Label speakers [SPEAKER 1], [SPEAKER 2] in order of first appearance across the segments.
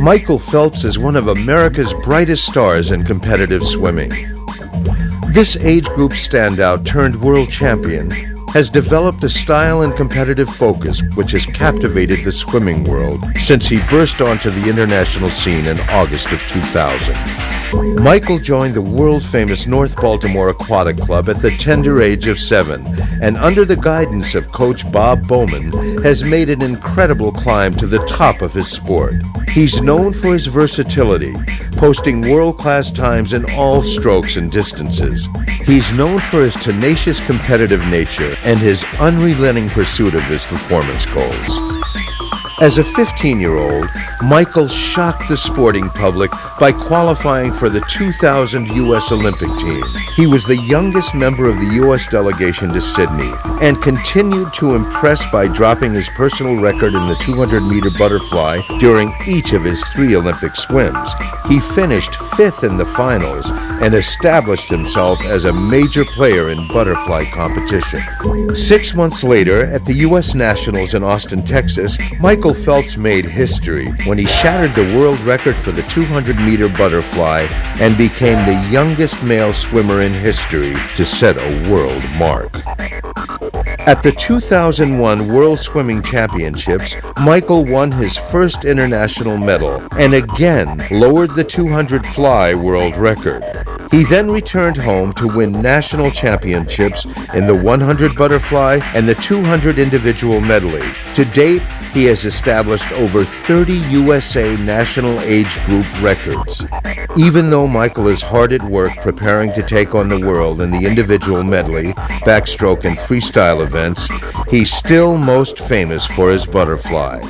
[SPEAKER 1] Michael Phelps is one of America's brightest stars in competitive swimming. This age group standout turned world champion has developed a style and competitive focus which has captivated the swimming world since he burst onto the international scene in August of 2000. Michael joined the world-famous North Baltimore Aquatic Club at the tender age of 7, and under the guidance of Coach Bob Bowman, has made an incredible climb to the top of his sport. He's known for his versatility, posting world-class times in all strokes and distances. He's known for his tenacious competitive nature and his unrelenting pursuit of his performance goals. As a 15-year-old, Michael shocked the sporting public by qualifying for the 2000 U.S. Olympic team. He was the youngest member of the U.S. delegation to Sydney and continued to impress by dropping his personal record in the 200-meter butterfly during each of his 3 Olympic swims. He finished 5th in the finals and established himself as a major player in butterfly competition. 6 months later, at the U.S. Nationals in Austin, Texas, Michael Phelps made history when he shattered the world record for the 200-meter butterfly and became the youngest male swimmer in history to set a world mark. At the 2001 World Swimming Championships, Michael won his first international medal and again lowered the 200 fly world record. He then returned home to win national championships in the 100 butterfly and the 200 individual medley. To date, he has established over 30 USA national age group records. Even though Michael is hard at work preparing to take on the world in the individual medley, backstroke, and freestyle events, he's still most famous for his butterfly.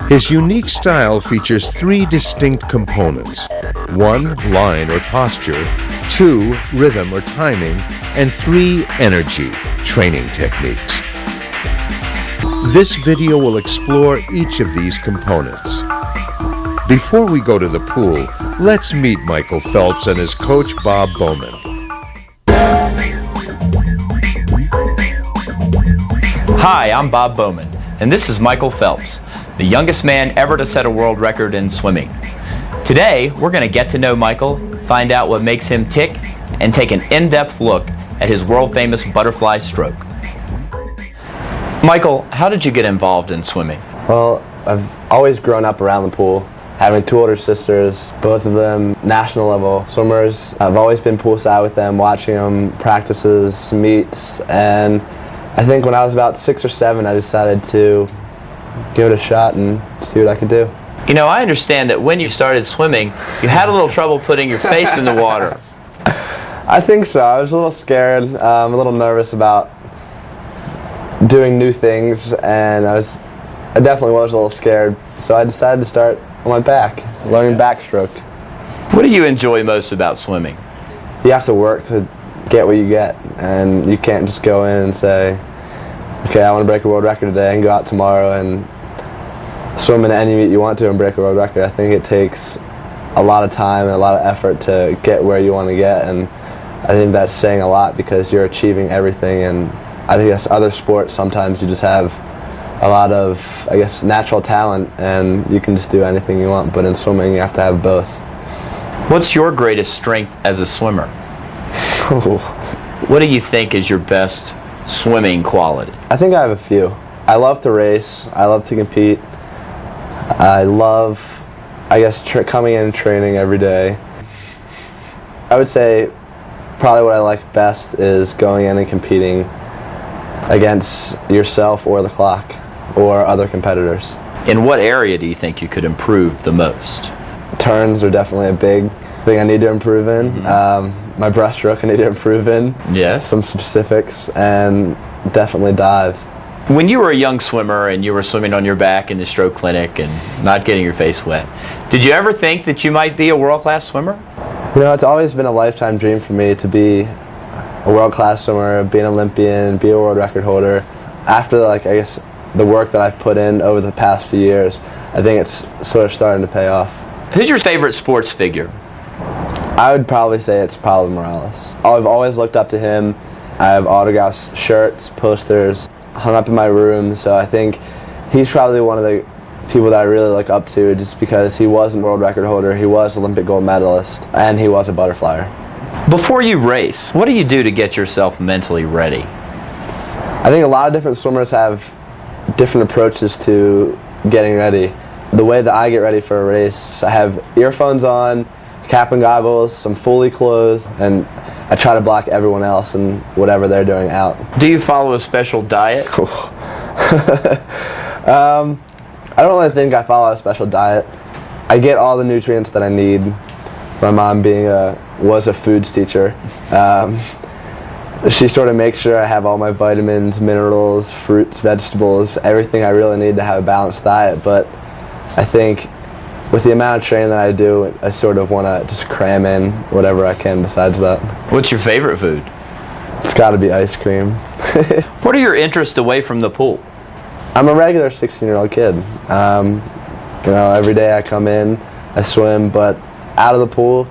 [SPEAKER 1] His unique style features 3 distinct components: 1, line or posture; 2, rhythm or timing; and 3, energy, training techniques. This video will explore each of these components. Before we go to the pool, let's meet Michael Phelps and his coach Bob Bowman.
[SPEAKER 2] Hi, I'm Bob Bowman, and this is Michael Phelps, the youngest man ever to set a world record in swimming. Today, we're going to get to know Michael, find out what makes him tick, and take an in-depth look at his world-famous butterfly stroke. Michael, how did you get involved in swimming?
[SPEAKER 3] Well, I've always grown up around the pool, having 2 older sisters, both of them national level swimmers. I've always been poolside with them, watching them practices, meets, and I think when I was about 6 or 7, I decided to give it a shot and see what I could do.
[SPEAKER 2] You know, I understand that when you started swimming, you had a little trouble putting your face in the water.
[SPEAKER 3] I think so. I was a little scared, a little nervous about doing new things, and I definitely was a little scared, so I decided to start on my back, learning backstroke.
[SPEAKER 2] What do you enjoy most about swimming?
[SPEAKER 3] You have to work to get what you get, and you can't just go in and say, okay, I want to break a world record today, and go out tomorrow and swim in any meet you want to and break a world record. I think it takes a lot of time and a lot of effort to get where you want to get, and I think that's saying a lot because you're achieving everything. And I think as other sports, sometimes you just have a lot of, I guess, natural talent and you can just do anything you want, but in swimming you have to have both.
[SPEAKER 2] What's your greatest strength as a swimmer? What do you think is your best swimming quality?
[SPEAKER 3] I think I have a few. I love to race. I love to compete. I love, I guess, coming in and training every day. I would say probably what I like best is going in and competing against yourself or the clock or other competitors.
[SPEAKER 2] In what area do you think you could improve the most?
[SPEAKER 3] Turns are definitely a big thing I need to improve in. My breaststroke I need to improve in.
[SPEAKER 2] Yes.
[SPEAKER 3] Some specifics, and definitely dive.
[SPEAKER 2] When you were a young swimmer and you were swimming on your back in the stroke clinic and not getting your face wet, did you ever think that you might be a world-class swimmer?
[SPEAKER 3] You know, it's always been a lifetime dream for me to be a world-class swimmer, be an Olympian, be a world record holder. After, I guess, the work that I've put in over the past few years, I think it's sort of starting to pay off.
[SPEAKER 2] Who's your favorite sports figure?
[SPEAKER 3] I would probably say it's Paulo Morales. I've always looked up to him. I have autographs, shirts, posters hung up in my room, so I think he's probably one of the people that I really look up to just because he was a world record holder, he was Olympic gold medalist, and he was a butterflyer.
[SPEAKER 2] Before you race, what do you do to get yourself mentally ready?
[SPEAKER 3] I think a lot of different swimmers have different approaches to getting ready. The way that I get ready for a race, I have earphones on, cap and goggles, I'm fully clothed, and I try to block everyone else and whatever they're doing out.
[SPEAKER 2] Do you follow a special diet?
[SPEAKER 3] I don't really think I follow a special diet. I get all the nutrients that I need. My mom was a foods teacher. She sort of makes sure I have all my vitamins, minerals, fruits, vegetables, everything I really need to have a balanced diet. But I think with the amount of training that I do, I sort of want to just cram in whatever I can besides that.
[SPEAKER 2] What's your favorite food?
[SPEAKER 3] It's got to be ice cream.
[SPEAKER 2] What are your interests away from the pool?
[SPEAKER 3] I'm a regular 16-year-old kid. Every day I come in, I swim, but out of the pool,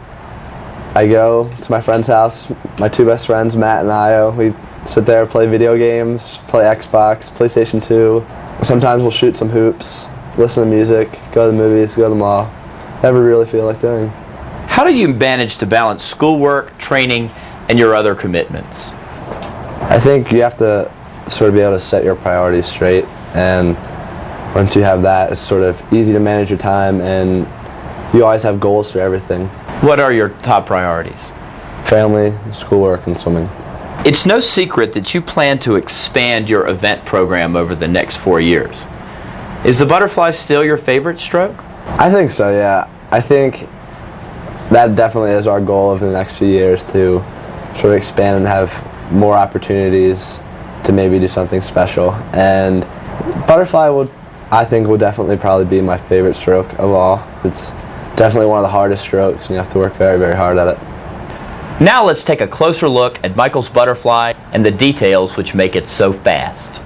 [SPEAKER 3] I go to my friend's house, my two best friends, Matt and Io. We sit there, play video games, play Xbox, PlayStation 2. Sometimes we'll shoot some hoops, listen to music, go to the movies, go to the mall. Whatever we really feel like doing.
[SPEAKER 2] How do you manage to balance schoolwork, training, and your other commitments?
[SPEAKER 3] I think you have to sort of be able to set your priorities straight, and once you have that, it's sort of easy to manage your time, and you always have goals for everything.
[SPEAKER 2] What are your top priorities?
[SPEAKER 3] Family, schoolwork, and swimming.
[SPEAKER 2] It's no secret that you plan to expand your event program over the next 4 years. Is the butterfly still your favorite stroke?
[SPEAKER 3] I think so, yeah. I think that definitely is our goal over the next few years, to sort of expand and have more opportunities to maybe do something special. And butterfly I think will definitely probably be my favorite stroke of all. It's definitely one of the hardest strokes, and you have to work very, very hard at it.
[SPEAKER 2] Now let's take a closer look at Michael's butterfly and the details which make it so fast.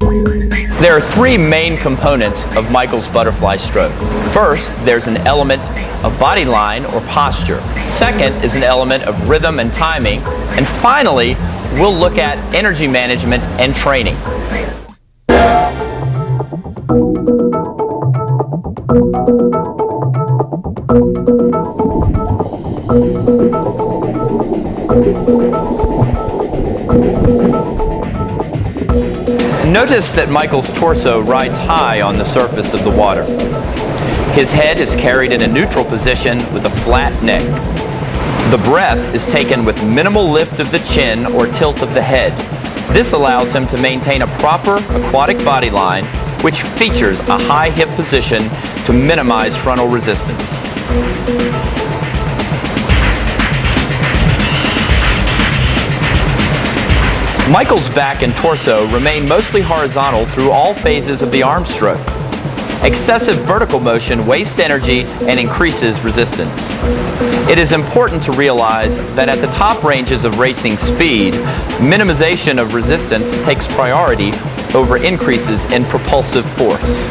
[SPEAKER 2] There are three main components of Michael's butterfly stroke. First, there's an element of body line or posture. Second is an element of rhythm and timing. And finally, we'll look at energy management and training. Notice that Michael's torso rides high on the surface of the water. His head is carried in a neutral position with a flat neck. The breath is taken with minimal lift of the chin or tilt of the head. This allows him to maintain a proper aquatic body line, which features a high hip position to minimize frontal resistance. Michael's back and torso remain mostly horizontal through all phases of the arm stroke. Excessive vertical motion wastes energy and increases resistance. It is important to realize that at the top ranges of racing speed, minimization of resistance takes priority over increases in propulsive force.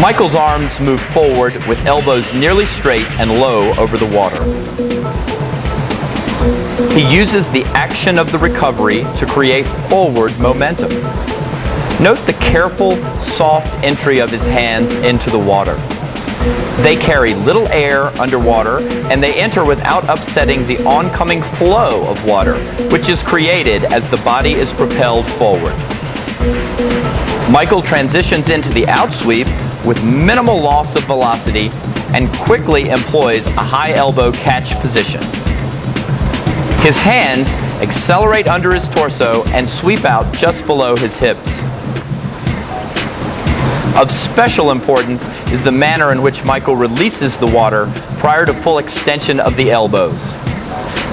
[SPEAKER 2] Michael's arms move forward with elbows nearly straight and low over the water. He uses the action of the recovery to create forward momentum. Note the careful, soft entry of his hands into the water. They carry little air underwater, and they enter without upsetting the oncoming flow of water, which is created as the body is propelled forward. Michael transitions into the outsweep with minimal loss of velocity and quickly employs a high elbow catch position. His hands accelerate under his torso and sweep out just below his hips. Of special importance is the manner in which Michael releases the water prior to full extension of the elbows.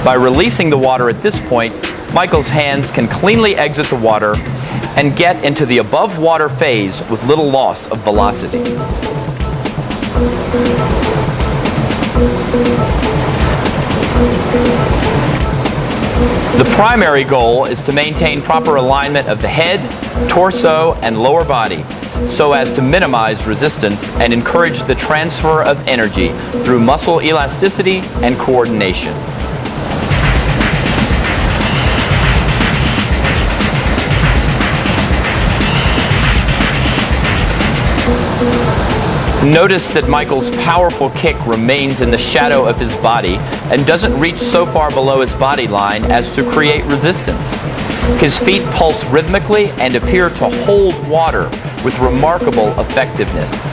[SPEAKER 2] By releasing the water at this point, Michael's hands can cleanly exit the water and get into the above water phase with little loss of velocity. The primary goal is to maintain proper alignment of the head, torso, and lower body so as to minimize resistance and encourage the transfer of energy through muscle elasticity and coordination. Notice that Michael's powerful kick remains in the shadow of his body and doesn't reach so far below his body line as to create resistance. His feet pulse rhythmically and appear to hold water with remarkable effectiveness.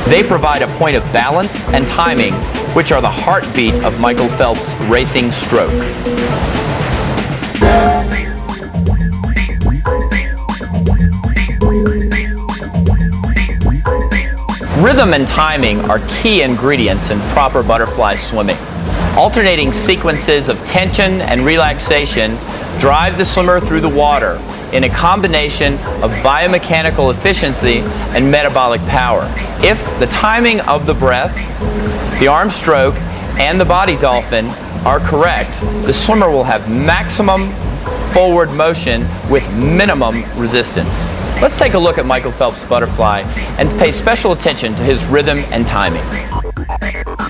[SPEAKER 2] They provide a point of balance and timing, which are the heartbeat of Michael Phelps' racing stroke. Rhythm and timing are key ingredients in proper butterfly swimming. Alternating sequences of tension and relaxation drive the swimmer through the water in a combination of biomechanical efficiency and metabolic power. If the timing of the breath, the arm stroke, and the body dolphin are correct, the swimmer will have maximum forward motion with minimum resistance. Let's take a look at Michael Phelps' butterfly and pay special attention to his rhythm and timing.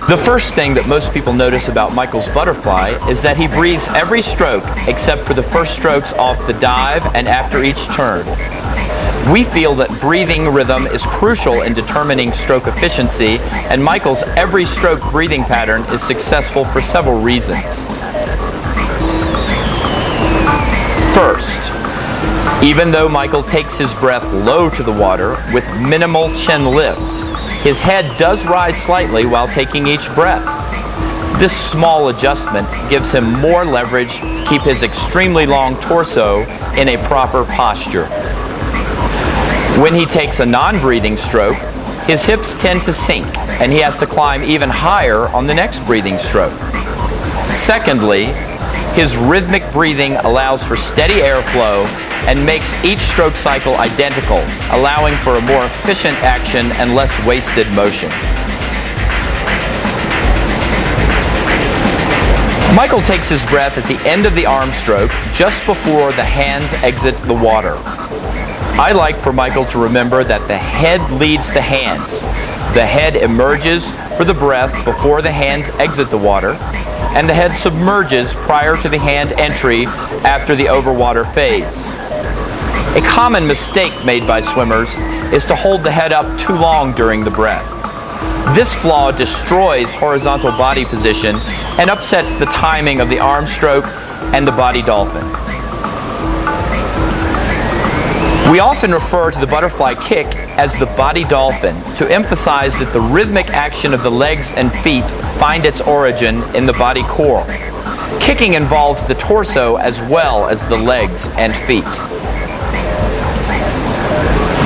[SPEAKER 2] The first thing that most people notice about Michael's butterfly is that he breathes every stroke except for the first strokes off the dive and after each turn. We feel that breathing rhythm is crucial in determining stroke efficiency, and Michael's every stroke breathing pattern is successful for several reasons. First, even though Michael takes his breath low to the water with minimal chin lift, his head does rise slightly while taking each breath. This small adjustment gives him more leverage to keep his extremely long torso in a proper posture. When he takes a non-breathing stroke, his hips tend to sink and he has to climb even higher on the next breathing stroke. Secondly, his rhythmic breathing allows for steady airflow and makes each stroke cycle identical, allowing for a more efficient action and less wasted motion. Michael takes his breath at the end of the arm stroke just before the hands exit the water. I like for Michael to remember that the head leads the hands. The head emerges for the breath before the hands exit the water, and the head submerges prior to the hand entry after the overwater phase. A common mistake made by swimmers is to hold the head up too long during the breath. This flaw destroys horizontal body position and upsets the timing of the arm stroke and the body dolphin. We often refer to the butterfly kick as the body dolphin to emphasize that the rhythmic action of the legs and feet find its origin in the body core. Kicking involves the torso as well as the legs and feet.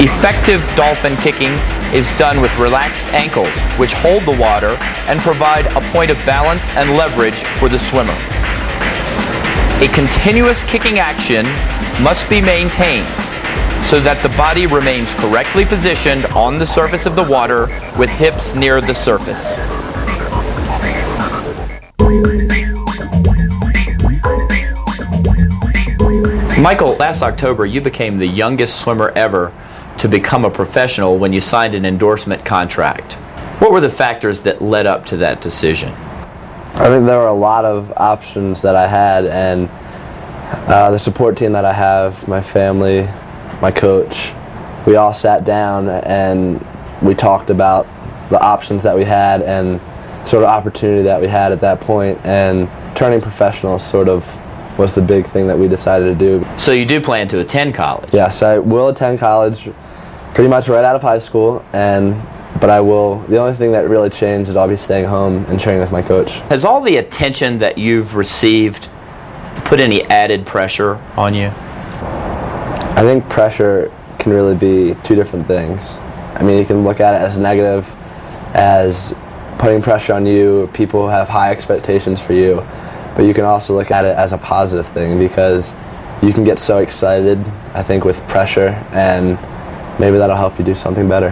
[SPEAKER 2] Effective dolphin kicking is done with relaxed ankles, which hold the water and provide a point of balance and leverage for the swimmer. A continuous kicking action must be maintained so that the body remains correctly positioned on the surface of the water with hips near the surface. Michael, last October you became the youngest swimmer ever to become a professional when you signed an endorsement contract. What were the factors that led up to that decision?
[SPEAKER 3] I think there were a lot of options that I had, and the support team that I have, my family, my coach, we all sat down and we talked about the options that we had and sort of opportunity that we had at that point, and turning professional sort of was the big thing that we decided to do.
[SPEAKER 2] So you do plan to attend college?
[SPEAKER 3] Yes, I will attend college pretty much right out of high school, but I will, the only thing that really changed is I'll be staying home and training with my coach.
[SPEAKER 2] Has all the attention that you've received put any added pressure on you?
[SPEAKER 3] I think pressure can really be two different things. I mean, you can look at it as negative, as putting pressure on you, people have high expectations for you, but you can also look at it as a positive thing because you can get so excited, I think, with pressure, and maybe that'll help you do something better.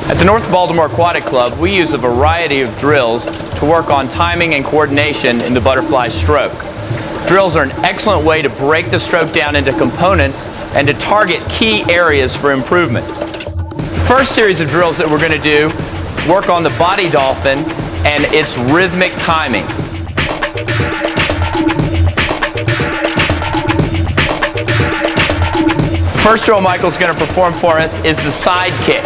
[SPEAKER 2] At the North Baltimore Aquatic Club, we use a variety of drills to work on timing and coordination in the butterfly stroke. Drills are an excellent way to break the stroke down into components and to target key areas for improvement. The first series of drills that we're going to do work on the body dolphin and its rhythmic timing. First drill Michael's going to perform for us is the side kick.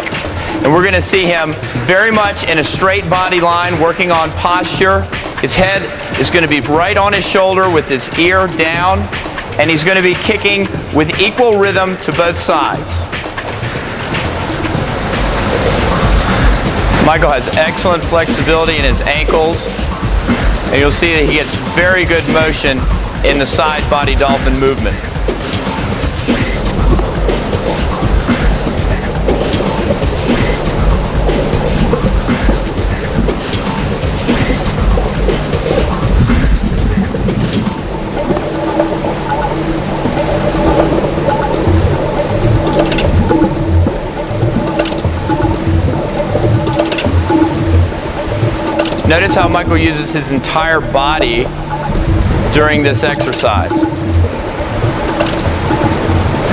[SPEAKER 2] And we're going to see him very much in a straight body line, working on posture. His head is going to be right on his shoulder with his ear down, and he's going to be kicking with equal rhythm to both sides. Michael has excellent flexibility in his ankles, and you'll see that he gets very good motion in the side body dolphin movement. Notice how Michael uses his entire body during this exercise.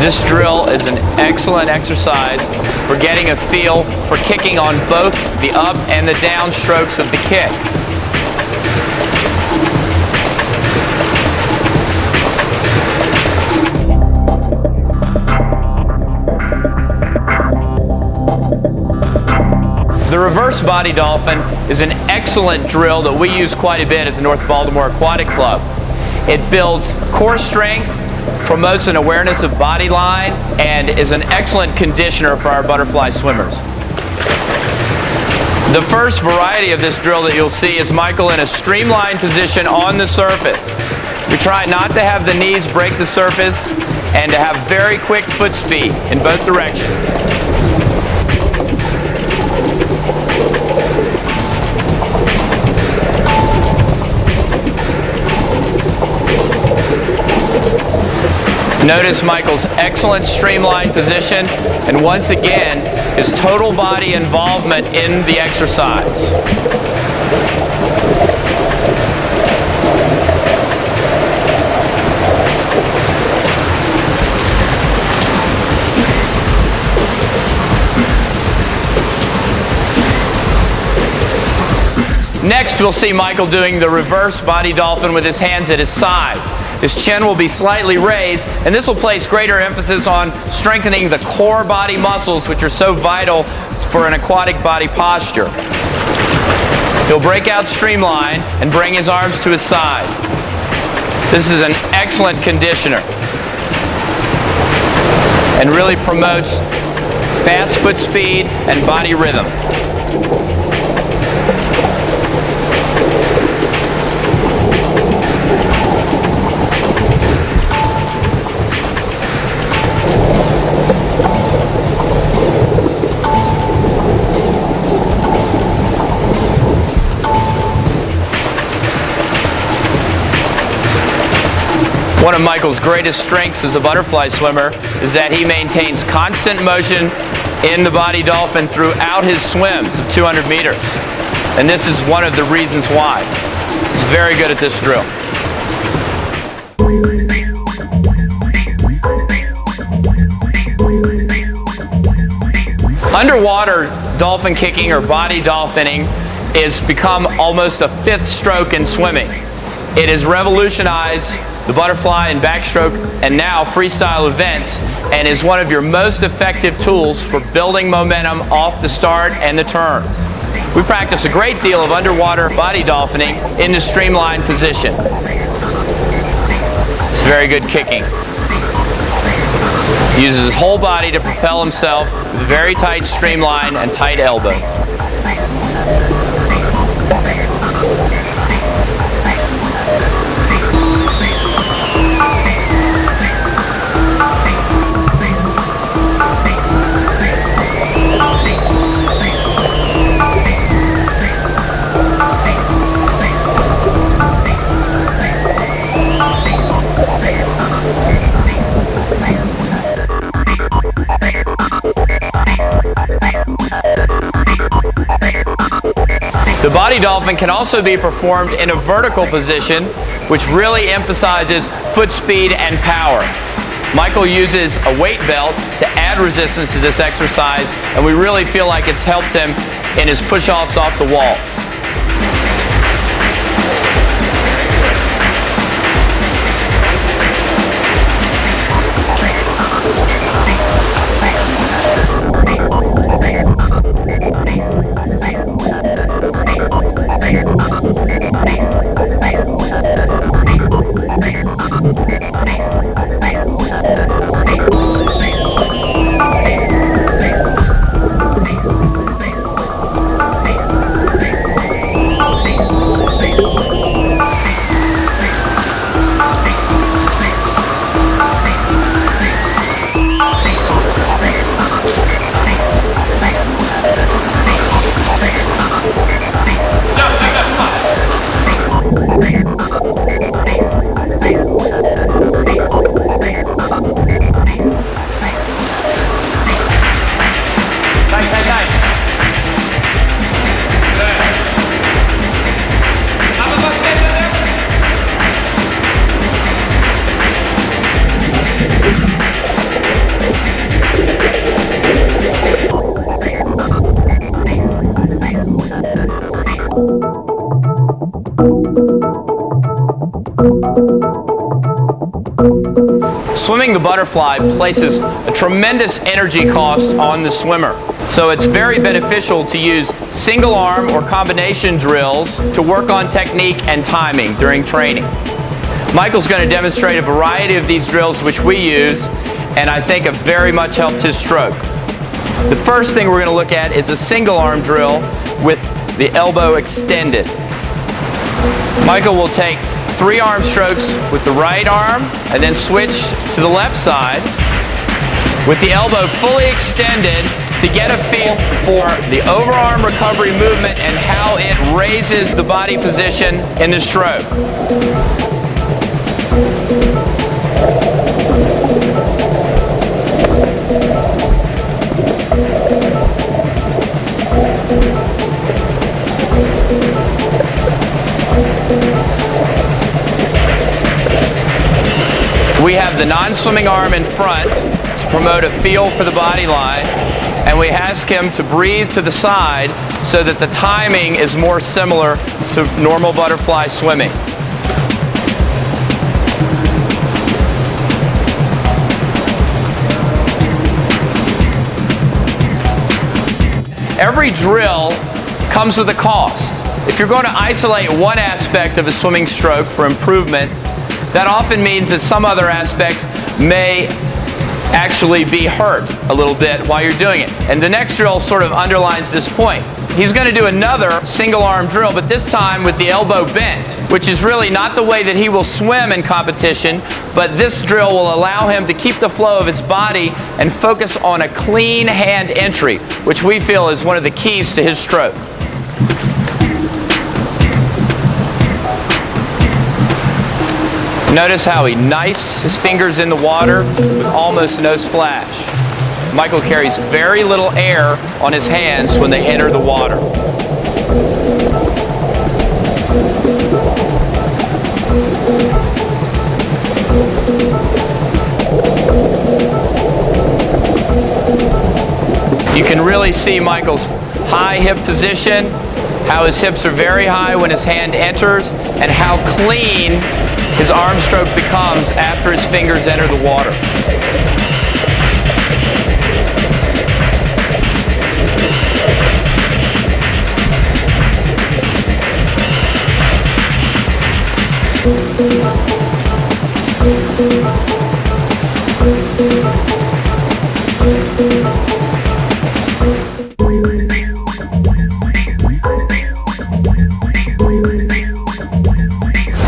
[SPEAKER 2] This drill is an excellent exercise for getting a feel for kicking on both the up and the down strokes of the kick. The reverse body dolphin is an excellent drill that we use quite a bit at the North Baltimore Aquatic Club. It builds core strength, promotes an awareness of body line, and is an excellent conditioner for our butterfly swimmers. The first variety of this drill that you'll see is Michael in a streamlined position on the surface. We try not to have the knees break the surface and to have very quick foot speed in both directions. Notice Michael's excellent streamlined position, and once again, his total body involvement in the exercise. Next, we'll see Michael doing the reverse body dolphin with his hands at his side. His chin will be slightly raised, and this will place greater emphasis on strengthening the core body muscles, which are so vital for an aquatic body posture. He'll break out streamline and bring his arms to his side. This is an excellent conditioner and really promotes fast foot speed and body rhythm. One of Michael's greatest strengths as a butterfly swimmer is that he maintains constant motion in the body dolphin throughout his swims of 200 meters. And this is one of the reasons why. He's very good at this drill. Underwater dolphin kicking or body dolphining has become almost a fifth stroke in swimming. It has revolutionized the butterfly and backstroke and now freestyle events, and is one of your most effective tools for building momentum off the start and the turns. We practice a great deal of underwater body dolphining in the streamlined position. It's very good kicking. He uses his whole body to propel himself with very tight streamline and tight elbows. The body dolphin can also be performed in a vertical position, which really emphasizes foot speed and power. Michael uses a weight belt to add resistance to this exercise, and we really feel like it's helped him in his push-offs off the wall. Swimming the butterfly places a tremendous energy cost on the swimmer. So it's very beneficial to use single arm or combination drills to work on technique and timing during training. Michael's going to demonstrate a variety of these drills which we use, and I think have very much helped his stroke. The first thing we're going to look at is a single arm drill with the elbow extended. Michael will take 3 arm strokes with the right arm and then switch to the left side with the elbow fully extended to get a feel for the overarm recovery movement and how it raises the body position in the stroke. We have the non-swimming arm in front to promote a feel for the body line, and we ask him to breathe to the side so that the timing is more similar to normal butterfly swimming. Every drill comes with a cost. If you're going to isolate one aspect of a swimming stroke for improvement, that often means that some other aspects may actually be hurt a little bit while you're doing it. And the next drill sort of underlines this point. He's going to do another single arm drill, but this time with the elbow bent, which is really not the way that he will swim in competition, but this drill will allow him to keep the flow of his body and focus on a clean hand entry, which we feel is one of the keys to his stroke. Notice how he knifes his fingers in the water with almost no splash. Michael carries very little air on his hands when they enter the water. You can really see Michael's high hip position, how his hips are very high when his hand enters, and how clean his arm stroke becomes after his fingers enter the water.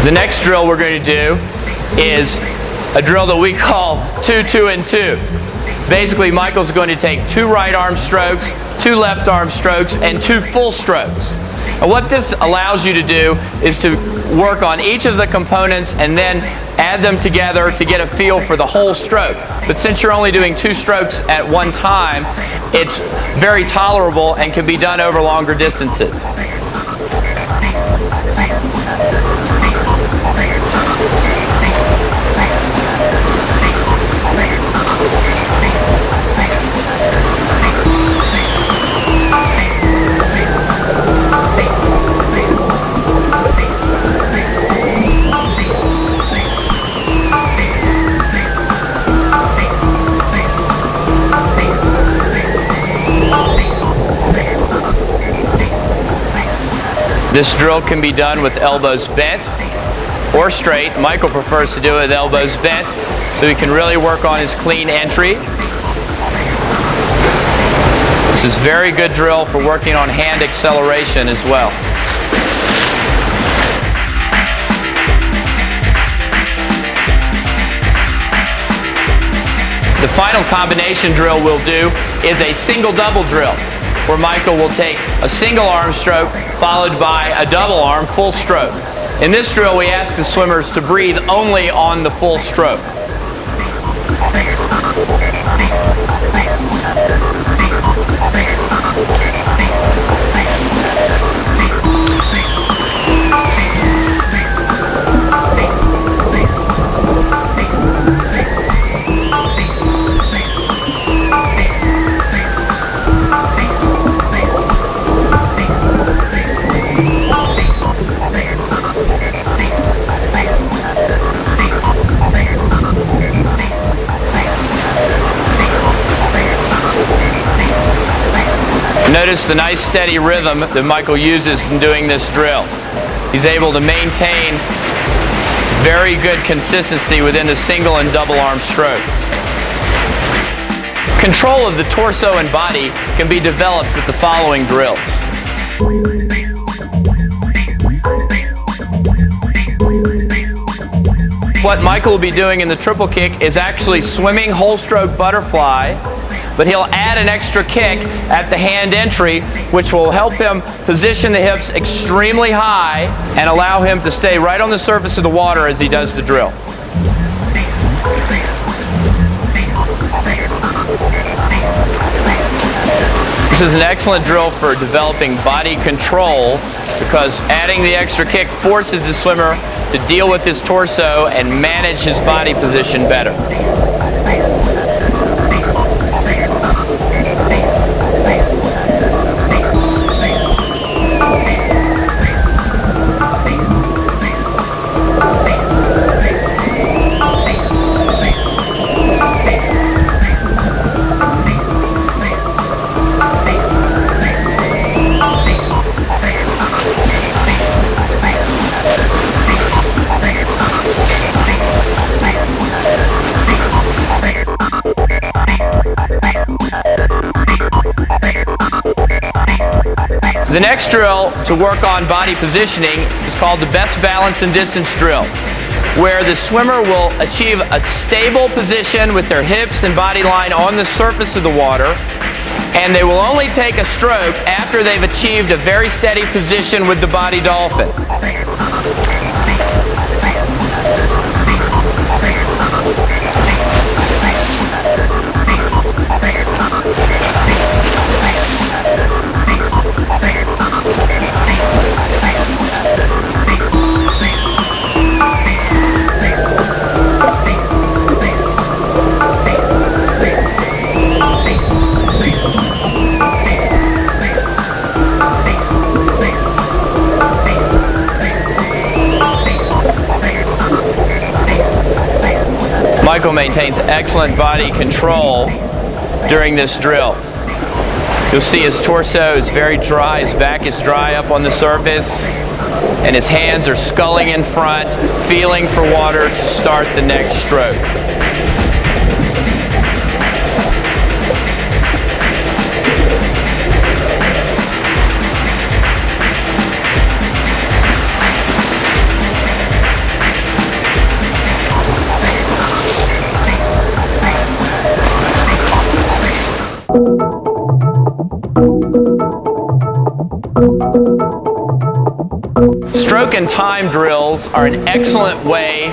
[SPEAKER 2] The next drill we're going to do is a drill that we call 2, 2, and 2. Basically, Michael's going to take 2 right arm strokes, 2 left arm strokes, and 2 full strokes. And what this allows you to do is to work on each of the components and then add them together to get a feel for the whole stroke. But since you're only doing 2 strokes at one time, it's very tolerable and can be done over longer distances. This drill can be done with elbows bent or straight. Michael prefers to do it with elbows bent so he can really work on his clean entry. This is a very good drill for working on hand acceleration as well. The final combination drill we'll do is a single double drill, where Michael will take a single arm stroke followed by a double arm full stroke. In this drill, we ask the swimmers to breathe only on the full stroke. Notice the nice steady rhythm that Michael uses in doing this drill. He's able to maintain very good consistency within the single and double arm strokes. Control of the torso and body can be developed with the following drills. What Michael will be doing in the triple kick is actually swimming whole stroke butterfly, but he'll add an extra kick at the hand entry, which will help him position the hips extremely high and allow him to stay right on the surface of the water as he does the drill. This is an excellent drill for developing body control because adding the extra kick forces the swimmer to deal with his torso and manage his body position better. The next drill to work on body positioning is called the best balance and distance drill, where the swimmer will achieve a stable position with their hips and body line on the surface of the water, and they will only take a stroke after they've achieved a very steady position with the body dolphin. Michael maintains excellent body control during this drill. You'll see his torso is very dry, his back is dry up on the surface, and his hands are sculling in front, feeling for water to start the next stroke. Stroke and time drills are an excellent way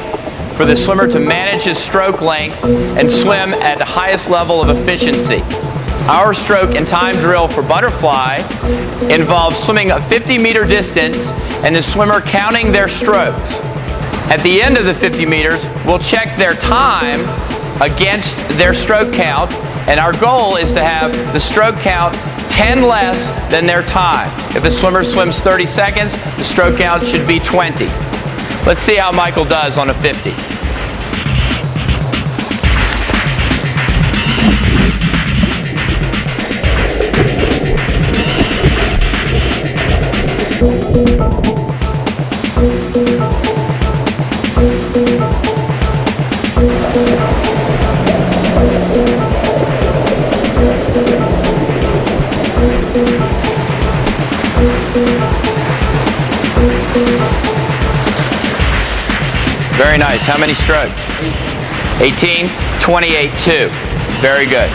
[SPEAKER 2] for the swimmer to manage his stroke length and swim at the highest level of efficiency. Our stroke and time drill for butterfly involves swimming a 50-meter distance and the swimmer counting their strokes. At the end of the 50 meters, we'll check their time against their stroke count, and our goal is to have the stroke count 10 less than their time. If a swimmer swims 30 seconds, the stroke count should be 20. Let's see how Michael does on a 50. Very nice. How many strokes? 18. 28-2. Very good.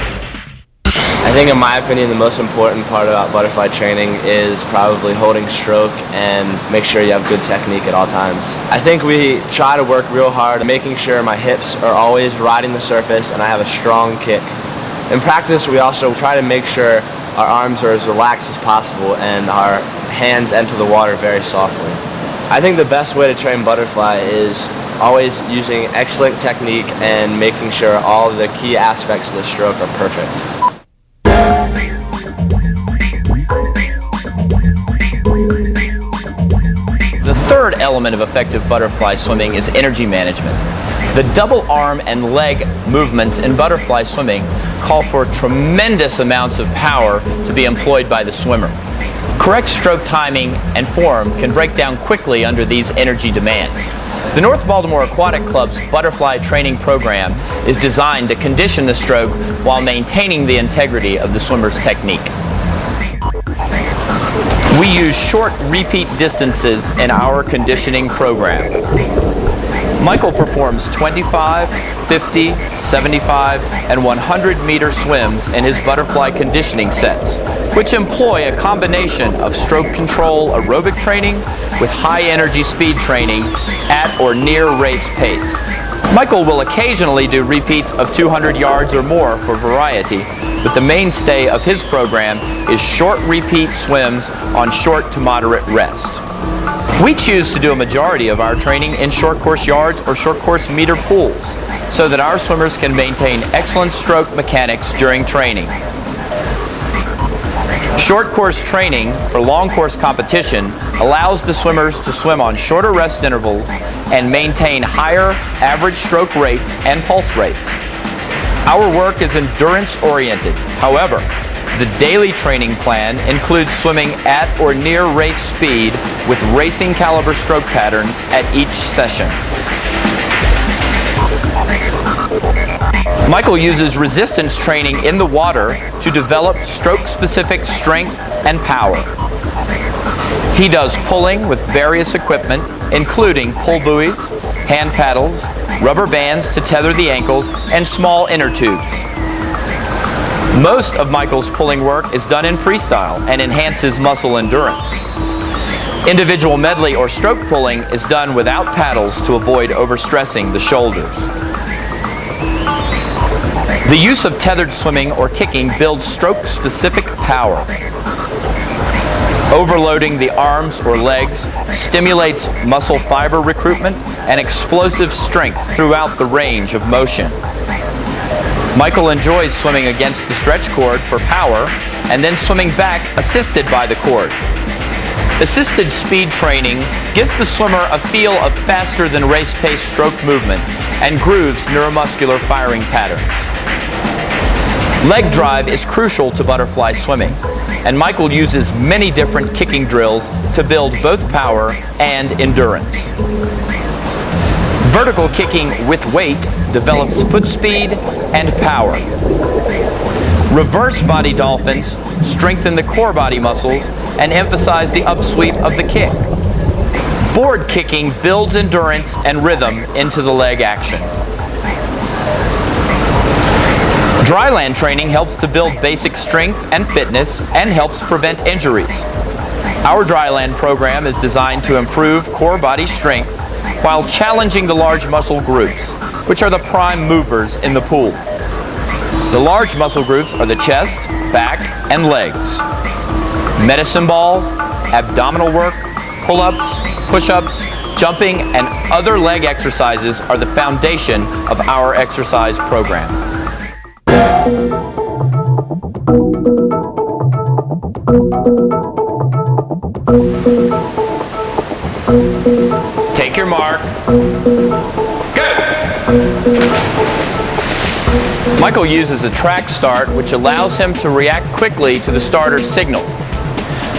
[SPEAKER 4] I think in my opinion the most important part about butterfly training is probably holding stroke and make sure you have good technique at all times. I think we try to work real hard making sure my hips are always riding the surface and I have a strong kick. In practice we also try to make sure our arms are as relaxed as possible and our hands enter the water very softly. I think the best way to train butterfly is always using excellent technique and making sure all of the key aspects of the stroke are perfect.
[SPEAKER 2] The third element of effective butterfly swimming is energy management. The double arm and leg movements in butterfly swimming call for tremendous amounts of power to be employed by the swimmer. Correct stroke timing and form can break down quickly under these energy demands. The North Baltimore Aquatic Club's butterfly training program is designed to condition the stroke while maintaining the integrity of the swimmer's technique. We use short repeat distances in our conditioning program. Michael performs 25, 50, 75, and 100-meter swims in his butterfly conditioning sets, which employ a combination of stroke control aerobic training with high-energy speed training at or near race pace. Michael will occasionally do repeats of 200 yards or more for variety, but the mainstay of his program is short repeat swims on short to moderate rest. We choose to do a majority of our training in short course yards or short course meter pools so that our swimmers can maintain excellent stroke mechanics during training. Short course training for long course competition allows the swimmers to swim on shorter rest intervals and maintain higher average stroke rates and pulse rates. Our work is endurance oriented. However, the daily training plan includes swimming at or near race speed with racing caliber stroke patterns at each session. Michael uses resistance training in the water to develop stroke-specific strength and power. He does pulling with various equipment, including pull buoys, hand paddles, rubber bands to tether the ankles, and small inner tubes. Most of Michael's pulling work is done in freestyle and enhances muscle endurance. Individual medley or stroke pulling is done without paddles to avoid overstressing the shoulders. The use of tethered swimming or kicking builds stroke-specific power. Overloading the arms or legs stimulates muscle fiber recruitment and explosive strength throughout the range of motion. Michael enjoys swimming against the stretch cord for power and then swimming back assisted by the cord. Assisted speed training gives the swimmer a feel of faster than race pace stroke movement and grooves neuromuscular firing patterns. Leg drive is crucial to butterfly swimming, and Michael uses many different kicking drills to build both power and endurance. Vertical kicking with weight develops foot speed and power. Reverse body dolphins strengthen the core body muscles and emphasize the upsweep of the kick. Board kicking builds endurance and rhythm into the leg action. Dryland training helps to build basic strength and fitness and helps prevent injuries. Our dryland program is designed to improve core body strength while challenging the large muscle groups, which are the prime movers in the pool. The large muscle groups are the chest, back, and legs. Medicine balls, abdominal work, pull-ups, push-ups, jumping, and other leg exercises are the foundation of our exercise program. Take your mark. Go! Michael uses a track start, which allows him to react quickly to the starter's signal.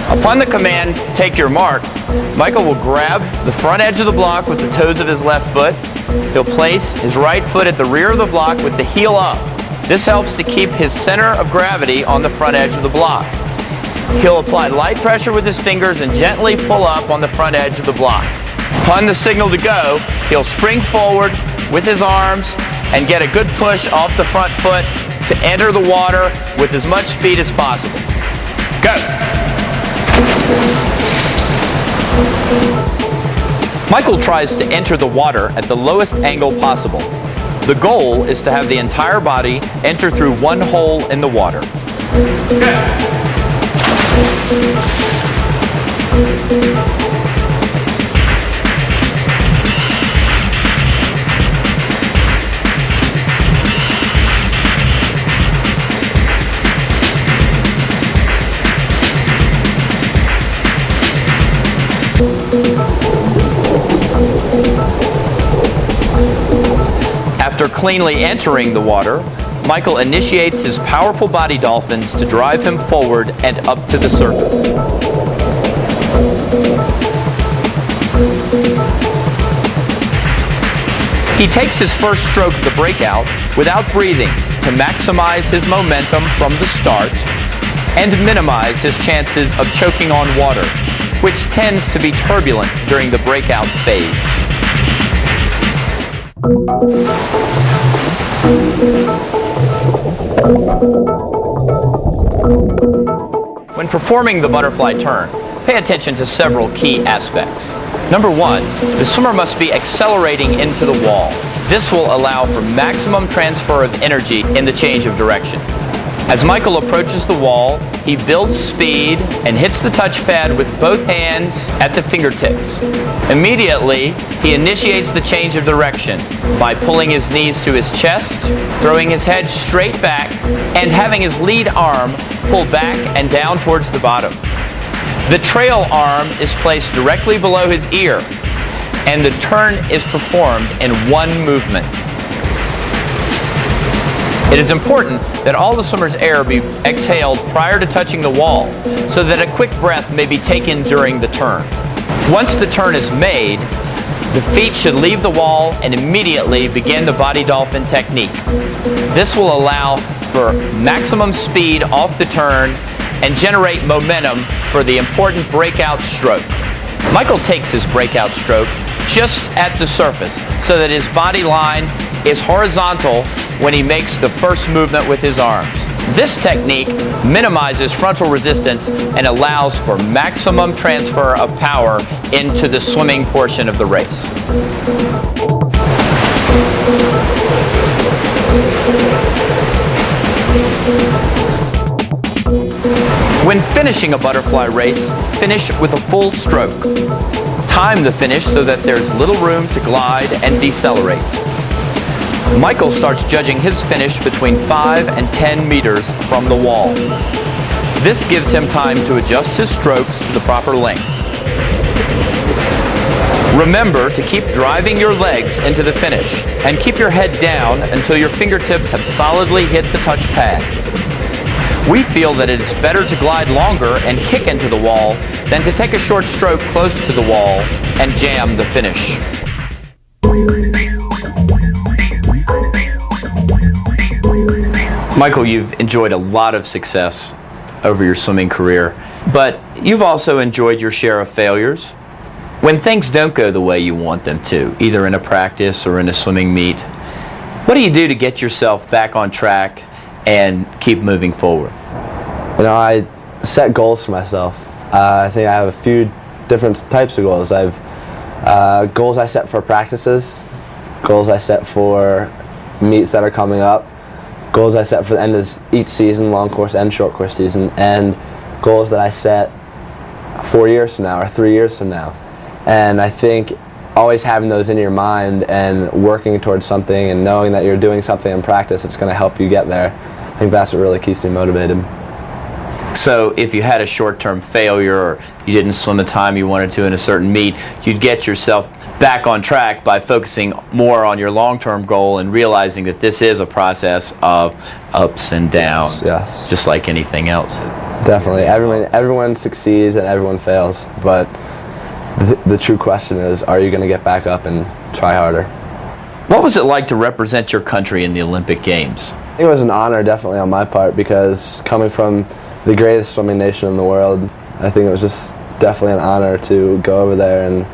[SPEAKER 2] Upon the command, take your mark, Michael will grab the front edge of the block with the toes of his left foot. He'll place his right foot at the rear of the block with the heel up. This helps to keep his center of gravity on the front edge of the block. He'll apply light pressure with his fingers and gently pull up on the front edge of the block. Upon the signal to go, he'll spring forward with his arms and get a good push off the front foot to enter the water with as much speed as possible. Go! Michael tries to enter the water at the lowest angle possible. The goal is to have the entire body enter through one hole in the water. Go! cleanly entering the water, Michael initiates his powerful body dolphins to drive him forward and up to the surface. He takes his first stroke of the breakout without breathing to maximize his momentum from the start and minimize his chances of choking on water, which tends to be turbulent during the breakout phase. When performing the butterfly turn, pay attention to several key aspects. Number one, the swimmer must be accelerating into the wall. This will allow for maximum transfer of energy in the change of direction. As Michael approaches the wall, he builds speed and hits the touchpad with both hands at the fingertips. Immediately, he initiates the change of direction by pulling his knees to his chest, throwing his head straight back, and having his lead arm pull back and down towards the bottom. The trail arm is placed directly below his ear, and the turn is performed in one movement. It is important that all the swimmer's air be exhaled prior to touching the wall, so that a quick breath may be taken during the turn. Once the turn is made, the feet should leave the wall and immediately begin the body dolphin technique. This will allow for maximum speed off the turn and generate momentum for the important breakout stroke. Michael takes his breakout stroke just at the surface so that his body line is horizontal when he makes the first movement with his arms. This technique minimizes frontal resistance and allows for maximum transfer of power into the swimming portion of the race. When finishing a butterfly race, finish with a full stroke. Time the finish so that there's little room to glide and decelerate. Michael starts judging his finish between 5 and 10 meters from the wall. This gives him time to adjust his strokes to the proper length. Remember to keep driving your legs into the finish and keep your head down until your fingertips have solidly hit the touch pad. We feel that it is better to glide longer and kick into the wall than to take a short stroke close to the wall and jam the finish. Michael, you've enjoyed a lot of success over your swimming career, but you've also enjoyed your share of failures. When things don't go the way you want them to, either in a practice or in a swimming meet, what do you do to get yourself back on track and keep moving forward?
[SPEAKER 3] You know, I set goals for myself. I think I have a few different types of goals. I have goals I set for practices, goals I set for meets that are coming up, goals I set for the end of each season, long course and short course season, and goals that I set 4 years from now or 3 years from now. And I think always having those in your mind and working towards something and knowing that you're doing something in practice that's going to help you get there, I think that's what really keeps me motivated.
[SPEAKER 2] So if you had a short-term failure or you didn't swim the time you wanted to in a certain meet, you'd get yourself back on track by focusing more on your long-term goal and realizing that this is a process of ups and downs,
[SPEAKER 3] yes,
[SPEAKER 2] just like anything else.
[SPEAKER 3] Definitely. Everyone succeeds and everyone fails, but the true question is, are you going to get back up and try harder?
[SPEAKER 2] What was it like to represent your country in the Olympic Games?
[SPEAKER 3] I think it was an honor, definitely, on my part, because coming from the greatest swimming nation in the world, I think it was just definitely an honor to go over there and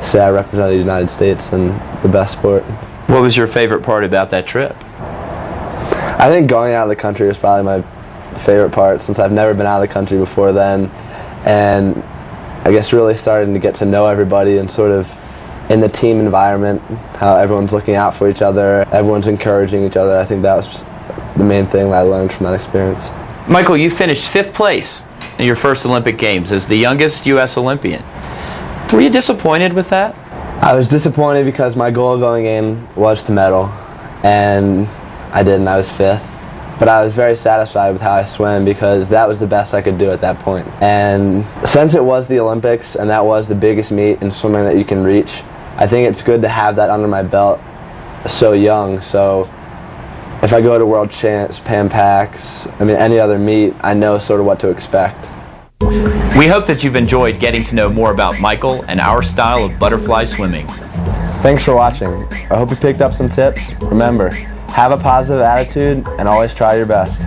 [SPEAKER 3] say I represented the United States in the best sport.
[SPEAKER 2] What was your favorite part about that trip?
[SPEAKER 3] I think going out of the country was probably my favorite part, since I've never been out of the country before then, and I guess really starting to get to know everybody and sort of in the team environment, how everyone's looking out for each other, everyone's encouraging each other. I think that was the main thing that I learned from that experience.
[SPEAKER 2] Michael, you finished 5th place in your first Olympic Games as the youngest U.S. Olympian. Were you disappointed with that?
[SPEAKER 3] I was disappointed because my goal going in was to medal, and I didn't. I was 5th. But I was very satisfied with how I swam because that was the best I could do at that point. And since it was the Olympics and that was the biggest meet in swimming that you can reach, I think it's good to have that under my belt so young. So if I go to World Champs, Pan Pacs, any other meet, I know sort of what to expect.
[SPEAKER 2] We hope that you've enjoyed getting to know more about Michael and our style of butterfly swimming.
[SPEAKER 3] Thanks for watching. I hope you picked up some tips. Remember, have a positive attitude and always try your best.